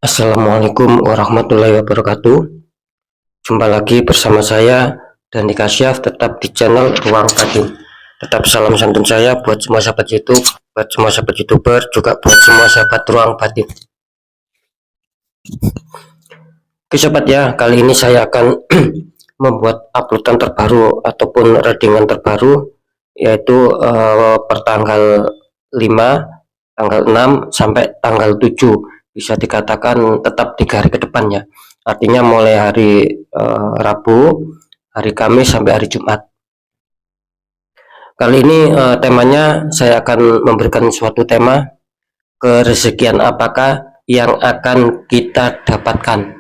Assalamualaikum warahmatullahi wabarakatuh. Jumpa lagi bersama saya Dani Kasyaf, tetap di channel Ruang Batin. Tetap salam santun saya buat semua sahabat YouTube, buat semua sahabat YouTuber, juga buat semua sahabat Ruang Batin. Oke sobat ya, kali ini saya akan membuat uploadan terbaru ataupun readingan terbaru, yaitu pertanggal 5, tanggal 6 sampai tanggal 7, bisa dikatakan tetap 3 hari ke depannya. Artinya mulai hari Rabu, hari Kamis sampai hari Jumat. Kali ini temanya saya akan memberikan suatu tema, kerezekian apakah yang akan kita dapatkan.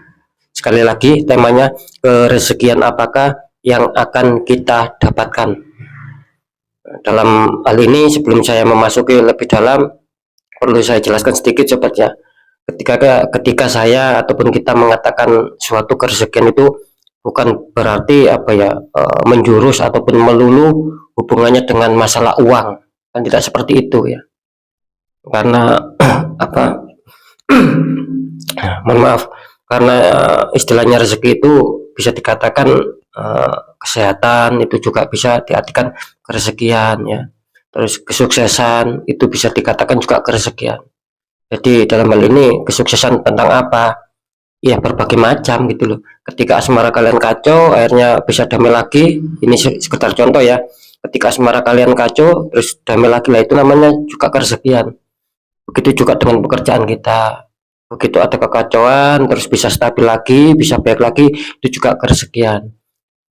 Sekali lagi temanya, kerezekian apakah yang akan kita dapatkan. Dalam hal ini sebelum saya memasuki lebih dalam, perlu saya jelaskan sedikit sobat ya. Ketika saya ataupun kita mengatakan suatu kerezekian itu bukan berarti menjurus ataupun melulu hubungannya dengan masalah uang, kan tidak seperti itu ya. Karena apa mohon maaf, karena istilahnya rezeki itu bisa dikatakan kesehatan, itu juga bisa diartikan kerezekian ya. Terus kesuksesan itu bisa dikatakan juga kerezekian. Jadi dalam hal ini kesuksesan tentang apa? Ya berbagai macam gitu loh. Ketika asmara kalian kacau, akhirnya bisa damai lagi. Ini sekedar contoh ya. Ketika asmara kalian kacau, terus damai lagi, lah itu namanya juga kerezekian. Begitu juga dengan pekerjaan kita. Begitu ada kekacauan, terus bisa stabil lagi, bisa baik lagi, itu juga kerezekian.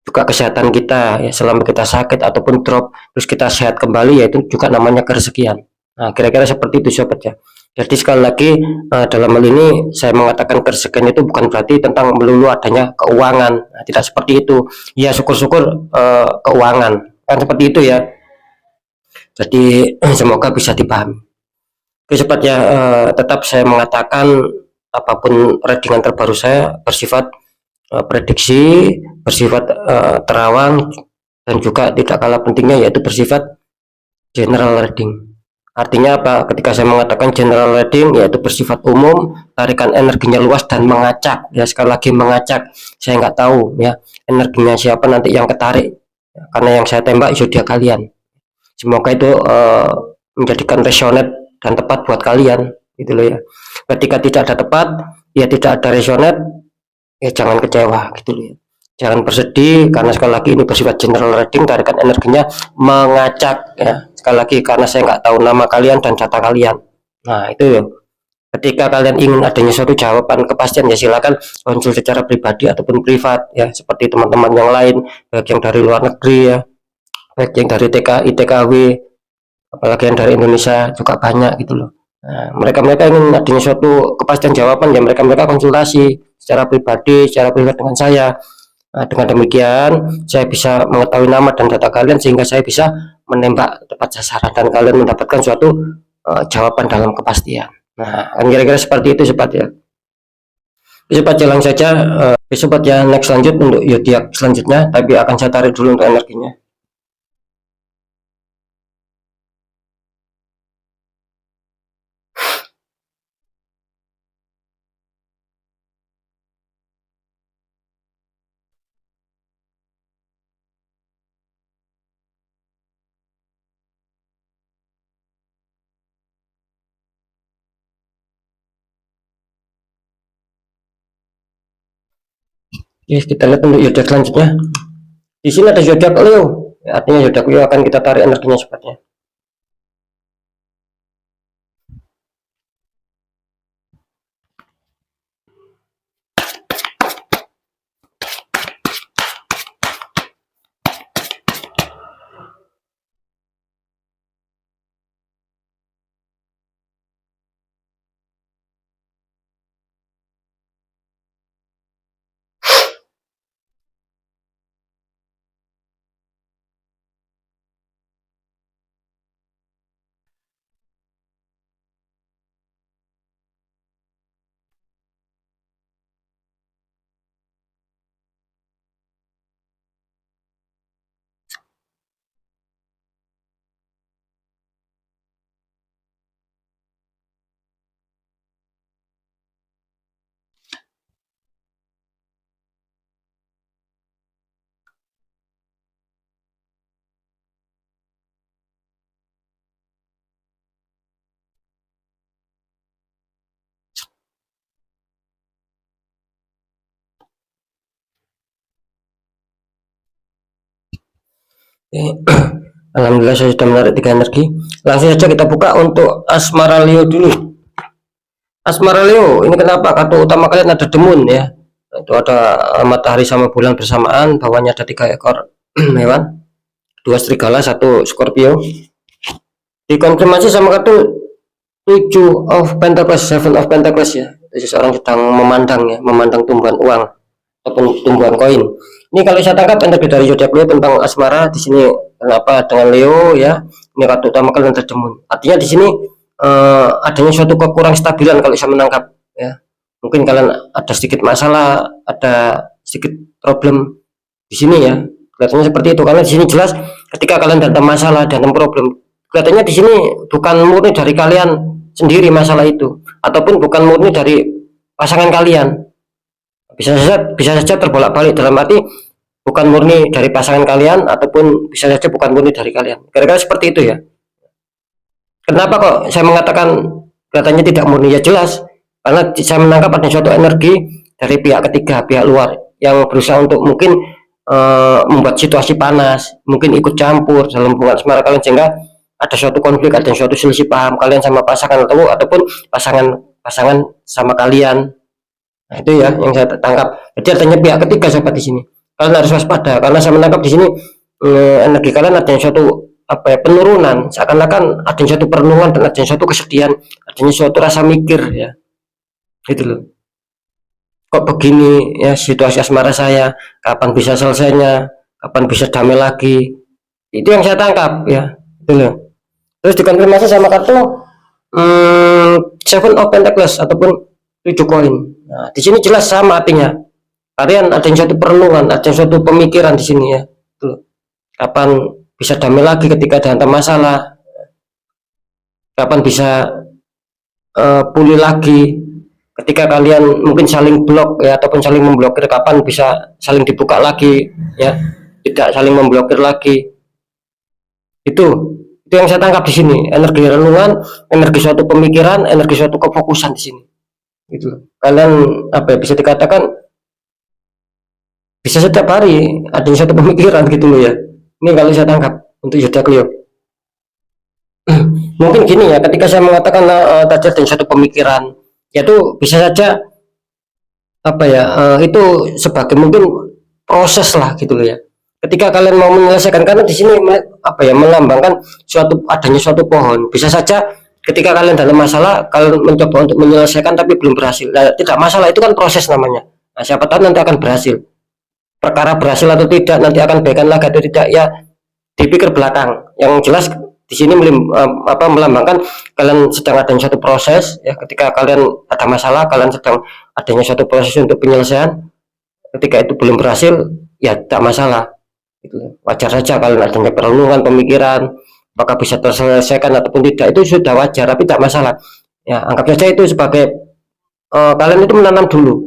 Juga kesehatan kita, ya selama kita sakit ataupun drop, terus kita sehat kembali, ya itu juga namanya kerezekian. Nah, kira-kira seperti itu sobat ya. Jadi sekali lagi dalam hal ini saya mengatakan kerezekian itu bukan berarti tentang melulu adanya keuangan. Nah, tidak seperti itu. Ya syukur-syukur keuangan kan seperti itu ya. Jadi semoga bisa dipahami. Oke sobat ya, tetap saya mengatakan apapun readingan terbaru saya bersifat prediksi, bersifat terawang, dan juga tidak kalah pentingnya yaitu bersifat general reading. Artinya apa? Ketika saya mengatakan general reading, yaitu bersifat umum, tarikan energinya luas dan mengacak. Ya sekali lagi mengacak. Saya nggak tahu ya energinya siapa nanti yang ketarik. Karena yang saya tembak zodiak kalian. Semoga itu menjadikan resonate dan tepat buat kalian, gitu loh ya. Ketika tidak ada tepat, ya tidak ada resonate, ya jangan kecewa, gitu loh ya. Jangan bersedih karena sekali lagi ini bersifat general reading, tarikan energinya mengacak ya. Sekali lagi karena saya nggak tahu nama kalian dan data kalian. Nah itu ya. Ketika kalian ingin adanya suatu jawaban kepastian, ya silakan konsul secara pribadi ataupun privat ya, seperti teman-teman yang lain, baik yang dari luar negeri ya, baik yang dari TKI, TKW, apalagi yang dari Indonesia juga banyak gitu loh. Nah, mereka ingin adanya suatu kepastian jawaban, ya mereka konsultasi secara pribadi, secara privat dengan saya. Nah, dengan demikian saya bisa mengetahui nama dan data kalian sehingga saya bisa menembak tepat sasaran dan kalian mendapatkan suatu jawaban dalam kepastian. Nah, kan kira-kira seperti itu sobat ya. Sobat jalan saja, sobat ya, next lanjut untuk zodiak selanjutnya, tapi akan saya tarik dulu untuk energinya. Oke, kita lihat untuk zodiak selanjutnya. Di sini ada zodiak Leo, ya, artinya zodiak Leo akan kita tarik energinya sobatnya. Oke. Alhamdulillah saya sudah menarik 3 energi. Langsung saja kita buka untuk asmara Leo dulu. Asmara Leo, ini kenapa? Kartu utama kalian ada demun ya. Itu ada matahari sama bulan bersamaan, bawahnya ada 3 ekor hewan, 2 serigala, 1 Scorpio. Dikonfirmasi sama kartu 7 of Pentacles, 7 of Pentacles ya. Seseorang sedang memandang ya, memandang tumbuhan uang ataupun tumbuhan koin. Ini kalau saya tangkap energi dari zodiak Leo tentang asmara di sini. Kenapa dengan Leo ya? Ini kartu utama kalian terdemun. Artinya di sini adanya suatu kekurang stabilan kalau saya menangkap ya. Mungkin kalian ada sedikit masalah, ada sedikit problem di sini ya. Kelihatannya seperti itu karena di sini jelas ketika kalian datang masalah dan problem, kelihatannya di sini bukan murni dari kalian sendiri masalah itu, ataupun bukan murni dari pasangan kalian. Bisa saja terbolak-balik, dalam arti bukan murni dari pasangan kalian ataupun bisa saja bukan murni dari kalian. Kira-kira seperti itu ya. Kenapa kok saya mengatakan kelihatannya tidak murni? Ya jelas karena saya menangkap ada suatu energi dari pihak ketiga, pihak luar yang berusaha untuk mungkin membuat situasi panas, mungkin ikut campur dalam hubungan asmara kalian, sehingga ada suatu konflik, ada suatu selisih paham kalian sama pasangan ataupun pasangan sama kalian. Nah, itu ya yang saya tangkap. Jadi adanya pihak ketiga sobat di sini. Kalian harus waspada karena saya menangkap di sini energi kalian adanya suatu penurunan, seakan-akan adanya suatu perenungan dan adanya suatu kesedihan, adanya suatu rasa mikir ya. Gitu loh. Kok begini ya situasi asmara saya, kapan bisa selesainya, kapan bisa damai lagi. Itu yang saya tangkap ya. Gitu loh. Terus dikonfirmasi sama kartu Seven of Pentacles ataupun 7 koin. Nah, di sini jelas sama artinya. Kalian ada yang satu perenungan, ada yang satu pemikiran di sini ya. Tuh. Kapan bisa damai lagi ketika ada masalah? Kapan bisa pulih lagi? Ketika kalian mungkin saling blok ya ataupun saling memblokir, kapan bisa saling dibuka lagi ya? Tidak saling memblokir lagi. Itu yang saya tangkap di sini. Energi renungan, energi suatu pemikiran, energi suatu kefokusan di sini. Gitu. Kalian bisa dikatakan bisa setiap hari ada satu pemikiran gitu loh ya. Ini kalau saya tangkap untuk zodiak Leo. Mungkin gini ya, ketika saya mengatakan tadi ada satu pemikiran, yaitu bisa saja itu sebagai mungkin proses lah gitu loh ya. Ketika kalian mau menyelesaikan, karena di sini melambangkan adanya suatu pohon, bisa saja ketika kalian dalam masalah kalian mencoba untuk menyelesaikan tapi belum berhasil. Nah, tidak masalah, itu kan proses namanya. Nah, siapa tahu nanti akan berhasil. Perkara berhasil atau tidak, nanti akan baikkan lagi atau tidak ya dipikir belakang. Yang jelas di sini melambangkan kalian sedang ada satu proses ya. Ketika kalian ada masalah, kalian sedang adanya suatu proses untuk penyelesaian. Ketika itu belum berhasil ya tidak masalah. Wajar saja kalian adanya perenungan, pemikiran, apakah bisa terselesaikan ataupun tidak, itu sudah wajar, tapi tidak masalah ya. Anggap saja itu sebagai kalian itu menanam dulu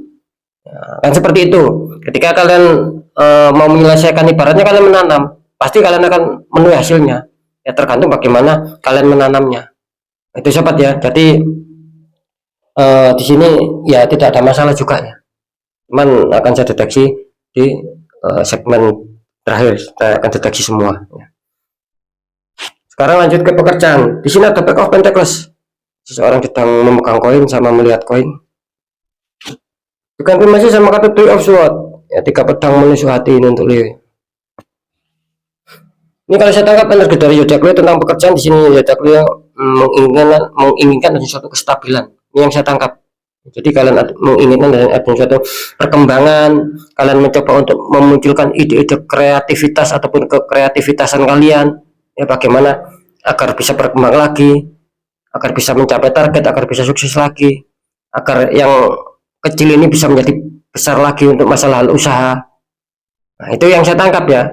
ya, kan seperti itu. Ketika kalian mau menyelesaikan, ibaratnya kalian menanam, pasti kalian akan menuai hasilnya ya, tergantung bagaimana kalian menanamnya. Itu sobat ya. Jadi di sini ya tidak ada masalah juga ya, cuman akan saya deteksi di segmen terakhir, saya akan deteksi semua ya. Sekarang lanjut ke pekerjaan. Di sini ada Pack of Pentacles, seseorang sedang memegang koin sama melihat koin. Dikonfirmasi sama kartu Three of Swords ya, 3 pedang menusuk hati ini untuk Leo. Ini kalau saya tangkap energi dari zodiak Leo tentang pekerjaan, di sini zodiak Leo menginginkan suatu kestabilan. Ini yang saya tangkap. Jadi kalian menginginkan ada suatu perkembangan, kalian mencoba untuk memunculkan ide-ide kreativitas ataupun kekreativitasan kalian ya, bagaimana agar bisa berkembang lagi, agar bisa mencapai target, agar bisa sukses lagi, agar yang kecil ini bisa menjadi besar lagi untuk masalah usaha. Nah, itu yang saya tangkap ya.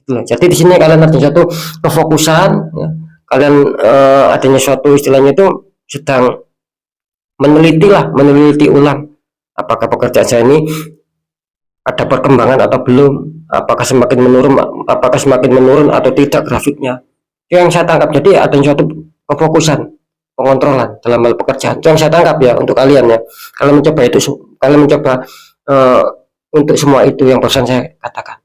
Jadi di sini kalian ada satu kefokusan ya. Kalian adanya suatu istilahnya itu sedang meneliti ulang apakah pekerjaan saya ini ada perkembangan atau belum, apakah semakin menurun atau tidak grafiknya. Itu yang saya tangkap. Jadi ada suatu kefokusan, pengontrolan dalam hal pekerjaan. Itu yang saya tangkap ya untuk kalian ya. Kalian mencoba untuk semua itu yang barusan saya katakan.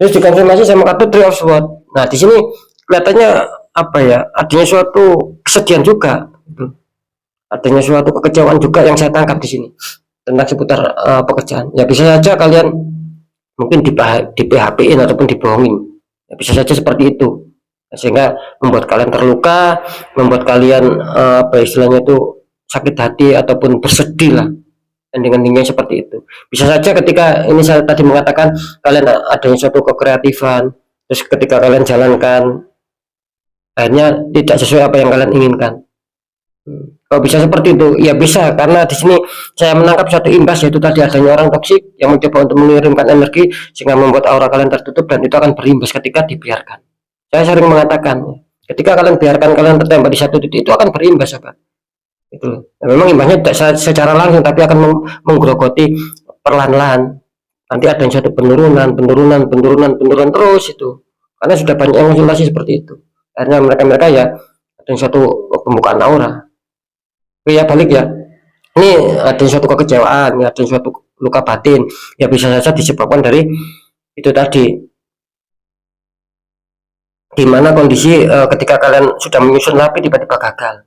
Terus dikonfirmasi sama kartu Three of Swords. Nah, di sini kelihatannya apa ya? Adanya suatu kesedihan juga. Gitu. Adanya suatu kekecewaan juga yang saya tangkap di sini tentang seputar pekerjaan. Ya bisa saja kalian mungkin di PHP-in ataupun dibohongin. Ya, bisa saja seperti itu. Sehingga membuat kalian terluka, membuat kalian apa istilahnya itu sakit hati ataupun bersedih lah ending-endingnya seperti itu. Bisa saja ketika ini saya tadi mengatakan kalian adanya suatu kekreatifan, terus ketika kalian jalankan akhirnya tidak sesuai apa yang kalian inginkan. Kalau bisa seperti itu, ya bisa karena di sini saya menangkap satu imbas yaitu tadi adanya orang toksik yang mencoba untuk mengirimkan energi sehingga membuat aura kalian tertutup dan itu akan berimbas ketika dibiarkan. Saya sering mengatakan, ketika kalian biarkan kalian tertembak di satu titik itu akan berimbas, apa? Itu. Nah, memang imbasnya tidak secara langsung tapi akan menggerogoti perlahan-lahan. Nanti ada yang satu penurunan terus itu. Karena sudah banyak yang konsultasi seperti itu. Akhirnya mereka-mereka ya ada yang satu pembukaan aura. Tapi ya balik ya. Ini ada suatu kekecewaan, ya, ada suatu luka batin. Ya bisa saja disebabkan dari itu tadi. Di mana kondisi ketika kalian sudah menyusun rapi tiba-tiba gagal.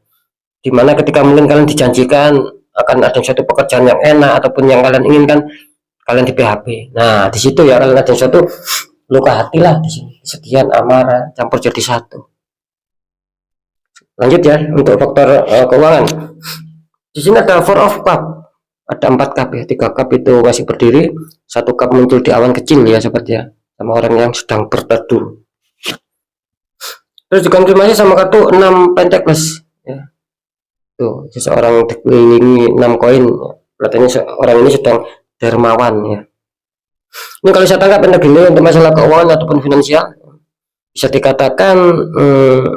Di mana ketika mungkin kalian dijanjikan akan ada suatu pekerjaan yang enak ataupun yang kalian inginkan, kalian di PHP. Nah, di situ ya kalian ada suatu luka hati lah di sini. Kesedihan, amarah, campur jadi satu. Lanjut ya untuk faktor keuangan. Di sini ada Four of Cup, ada 4 cup ya, 3 cup itu masih berdiri, 1 cup muncul di awan kecil ya seperti ya, sama orang yang sedang berteduh. Terus dikonfirmasi sama kartu 6 Pentacles ya. Tuh, seseorang dikelilingi 6 koin. Katanya orang ini sedang dermawan ya. Ini kalau saya tangkap energi untuk masalah keuangan ataupun finansial, bisa dikatakan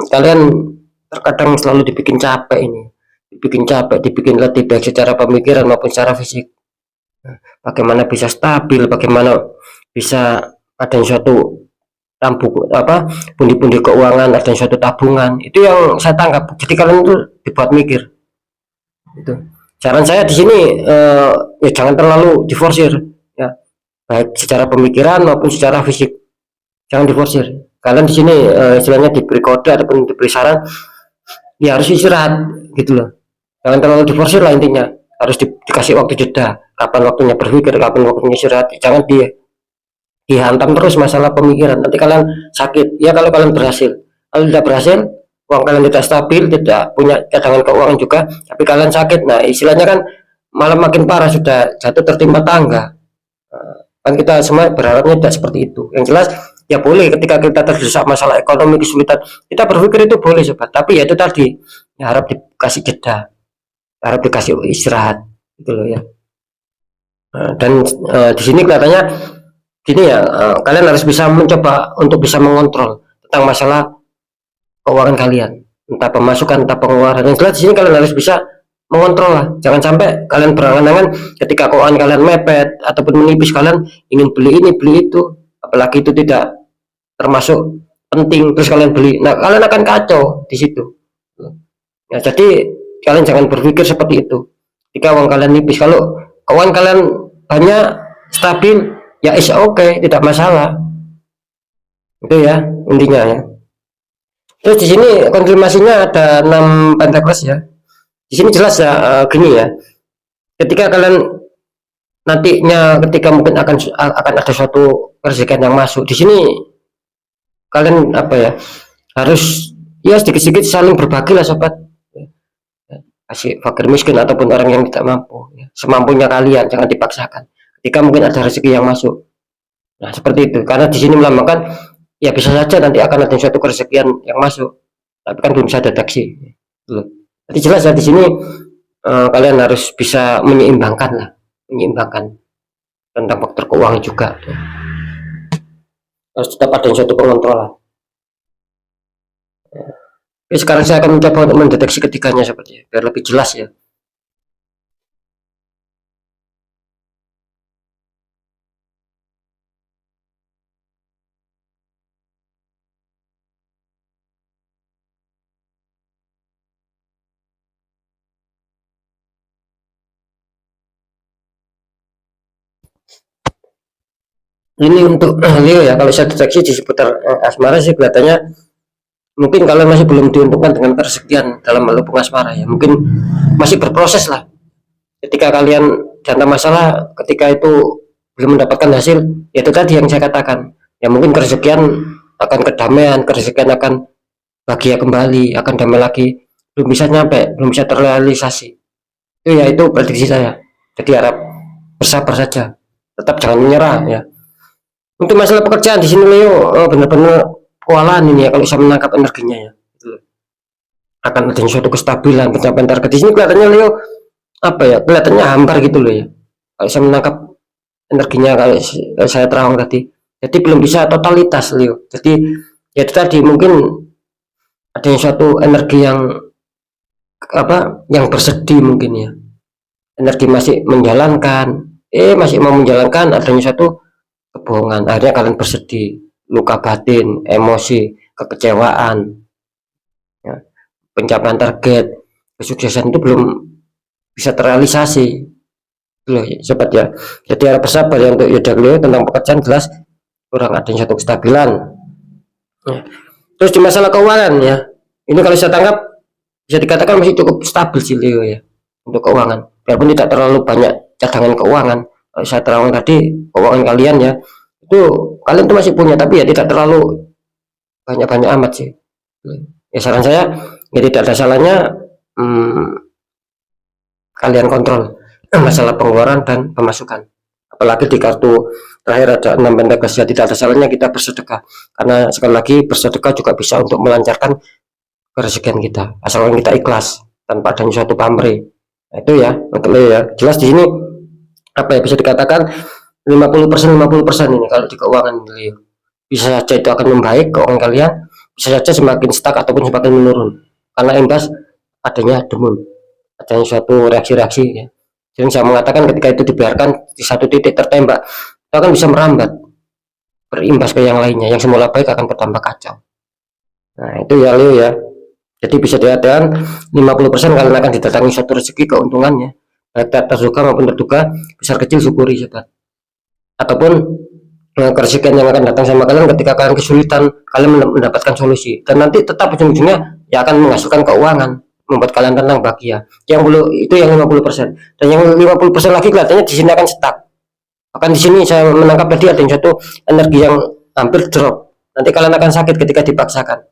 kalian terkadang selalu dibikin capek ini. Dibikin capek, dibikin letih baik secara pemikiran maupun secara fisik. Bagaimana bisa stabil, bagaimana bisa ada suatu tabung apa pundi-pundi keuangan, ada suatu tabungan, itu yang saya tangkap. Jadi kalian itu dibuat mikir itu. Saran saya di sini ya jangan terlalu diforsir ya, baik secara pemikiran maupun secara fisik, jangan diforsir. Kalian di sini istilahnya diberi kode ataupun diberi saran ya harus istirahat gitu loh, jangan terlalu diforsir lah intinya. Harus dikasih waktu jeda, kapan waktunya berpikir, kapan waktunya istirahat. Jangan dihantam terus masalah pemikiran, nanti kalian sakit ya. Kalau kalian berhasil, kalau tidak berhasil, uang kalian tidak stabil, tidak punya cadangan keuangan juga, tapi kalian sakit, nah istilahnya kan malah makin parah, sudah jatuh tertimpa tangga. Kan kita semua berharapnya tidak seperti itu. Yang jelas ya boleh ketika kita terdesak masalah ekonomi, kesulitan, kita berpikir itu boleh sobat, tapi ya itu tadi ya, harap dikasih jeda, harap dikasih istirahat gitu loh ya. Dan di sini kelihatannya gini ya, kalian harus bisa mencoba untuk bisa mengontrol tentang masalah keuangan kalian, entah pemasukan entah pengeluaran. Yang jelas di sini kalian harus bisa mengontrol lah, jangan sampai kalian berangan-angan ketika keuangan kalian mepet ataupun menipis, kalian ingin beli ini beli itu, apalagi itu tidak termasuk penting, terus kalian beli, nah kalian akan kacau di situ ya. Jadi kalian jangan berpikir seperti itu jika uang kalian nipis. Kalau keuangan kalian banyak stabil ya is okay, tidak masalah itu ya intinya ya. Terus di sini konfirmasinya ada 6 Pentacles ya. Di sini jelas ya, gini ya, ketika kalian nantinya ketika mungkin akan ada suatu rezeki yang masuk di sini, kalian apa ya, harus ya sedikit-sedikit saling berbagi lah sobat, kasih fakir miskin ataupun orang yang tidak mampu ya. Semampunya kalian, jangan dipaksakan ketika mungkin ada rezeki yang masuk. Nah seperti itu, karena di sini melambangkan ya bisa saja nanti akan ada suatu kerezekian yang masuk, tapi kan belum bisa deteksi. Jadi jelas ya di sini kalian harus bisa menyeimbangkan lah, menyeimbangkan tentang faktor keuangan juga. Harus tetap ada suatu pengontrolan. Oke, sekarang saya akan mencoba untuk mendeteksi ketiganya seperti biar lebih jelas ya. Ini untuk Leo ya, kalau saya deteksi di seputar asmara sih kelihatannya mungkin kalian masih belum diuntungkan dengan keresekian dalam hubungan asmara ya, mungkin masih berproses lah. Ketika kalian janda masalah, ketika itu belum mendapatkan hasil, ya itu tadi yang saya katakan, ya mungkin keresekian akan kedamaian, keresekian akan bahagia kembali, akan damai lagi, belum bisa nyampe, belum bisa terrealisasi. Itu ya, itu prediksi saya. Jadi harap bersabar saja, tetap jangan menyerah ya. Untuk masalah pekerjaan di sini Leo, benar-benar kewalahan ini ya kalau saya menangkap energinya ya. Akan adanya suatu kestabilan pencapaian target di sini kelihatannya Leo, apa ya, kelihatannya hambar gitu loh ya. Kalau saya menangkap energinya, kalau saya terawang tadi, jadi belum bisa totalitas Leo. Jadi ya itu tadi, mungkin adanya suatu energi yang apa, yang bersedih mungkin ya, energi masih menjalankan, masih mau menjalankan, adanya suatu kebohongan, akhirnya kalian bersedih, luka batin, emosi, kekecewaan ya. Pencapaian target, kesuksesan itu belum bisa terrealisasi loh ya, sobat ya. Jadi harap bersabar ya untuk Yuda Leo. Tentang pekerjaan jelas kurang adanya satu kestabilan ya. Terus di masalah keuangan ya, ini kalau saya tangkap bisa dikatakan masih cukup stabil sih Leo ya untuk keuangan, walaupun tidak terlalu banyak cadangan keuangan. Kalau saya terawang tadi, keuangan kalian ya, itu kalian tuh masih punya, tapi ya tidak terlalu banyak-banyak amat sih ya. Saran saya ya tidak ada salahnya kalian kontrol masalah pengeluaran dan pemasukan. Apalagi di kartu terakhir ada 6 pentakel ya, tidak ada salahnya kita bersedekah, karena sekali lagi bersedekah juga bisa untuk melancarkan kerezekian kita, asalkan kita ikhlas tanpa adanya suatu pamrih. Nah, itu ya untuk ya. Jelas di sini apa ya, bisa dikatakan 50% 50% ini kalau di keuangan ini. Bisa saja itu akan membaik keuangan kalian, bisa saja semakin stuck ataupun semakin menurun karena imbas adanya demam, adanya suatu reaksi-reaksi ya. Jadi saya mengatakan ketika itu dibiarkan di satu titik tertembak, itu akan bisa merambat, berimbas ke yang lainnya, yang semula baik akan bertambah kacau. Nah itu ya Leo ya. Jadi bisa dikatakan 50% kalian akan didatangi suatu rezeki keuntungannya, baik terduga maupun terduga, besar kecil syukuri sobat. Ataupun kerezekian yang akan datang sama kalian ketika kalian kesulitan, kalian mendapatkan solusi, dan nanti tetap ujung-ujungnya ya akan menghasilkan keuangan, membuat kalian tenang bahagia. Yang belum itu yang 50%, dan yang 50% lagi kelihatannya di sini akan stuck. Akan di sini saya menangkap tadi ada satu energi yang hampir drop. Nanti kalian akan sakit ketika dipaksakan.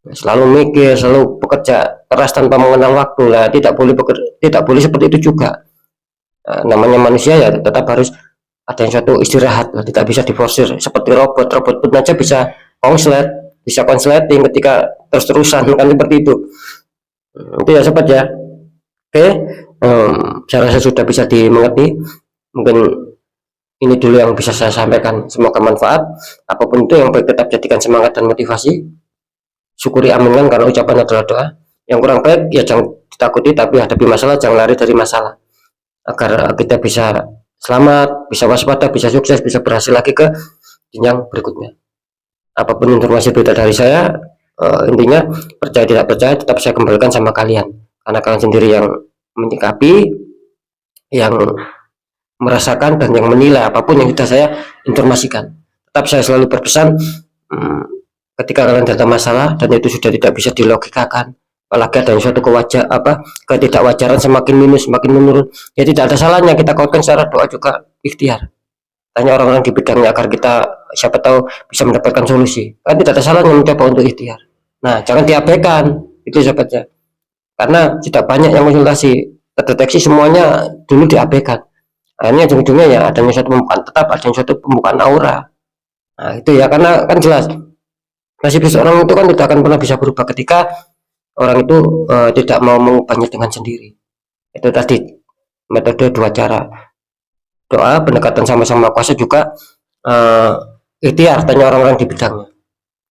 Selalu mikir, selalu bekerja keras tanpa mengenal waktu lah. Tidak boleh tidak boleh seperti itu juga. Namanya manusia ya tetap harus ada yang suatu istirahat, tidak bisa diforsir seperti robot pun aja bisa konsleting ketika terus-terusan kan seperti itu. Itu ya sobat ya. Oke, saya rasa sudah bisa dimengerti. Mungkin ini dulu yang bisa saya sampaikan, semoga manfaat. Apapun itu yang baik tetap jadikan semangat dan motivasi, syukuri, aminkan, karena ucapan adalah doa. Yang kurang baik ya jangan ditakuti, tapi hadapi masalah, jangan lari dari masalah, agar kita bisa selamat, bisa waspada, bisa sukses, bisa berhasil lagi ke jenjang berikutnya. Apapun informasi berita dari saya, intinya percaya tidak percaya tetap saya kembalikan sama kalian, karena kalian sendiri yang menyikapi, yang merasakan, dan yang menilai apapun yang sudah saya informasikan. Tetap saya selalu berpesan, ketika kalian datang masalah dan itu sudah tidak bisa dilogikakan, apalagi ada suatu ketidakwajaran semakin minus, semakin menurun, ya tidak ada salahnya kita kaitkan secara doa juga ikhtiar. Tanya orang-orang di bidangnya agar kita siapa tahu bisa mendapatkan solusi. Kan tidak ada salahnya mencoba untuk ikhtiar. Nah, jangan diabaikan itu sahabatnya. Karena tidak banyak yang konsultasi, terdeteksi semuanya dulu diabaikan. Akhirnya ujung-ujungnya ya adanya suatu pembukaan, tetap adanya suatu pembukaan aura. Nah, itu ya, karena kan jelas nasib seseorang itu kan tidak akan pernah bisa berubah ketika orang itu tidak mau mengubahnya dengan sendiri. Itu tadi metode dua cara, doa, pendekatan sama-sama kuasa, juga ikhtiar, tanya orang-orang di bidangnya.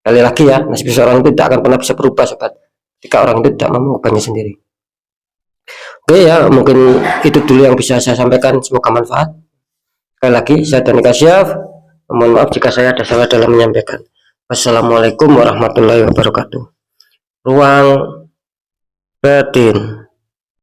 Kali lagi ya, nasib seseorang itu tidak akan pernah bisa berubah sobat jika orang itu tidak mau mengubahnya sendiri. Oke ya, mungkin itu dulu yang bisa saya sampaikan, semoga manfaat. Sekali lagi saya Dani Kasyaf, mohon maaf jika saya ada salah dalam menyampaikan. Wassalamualaikum warahmatullahi wabarakatuh. Ruang batin.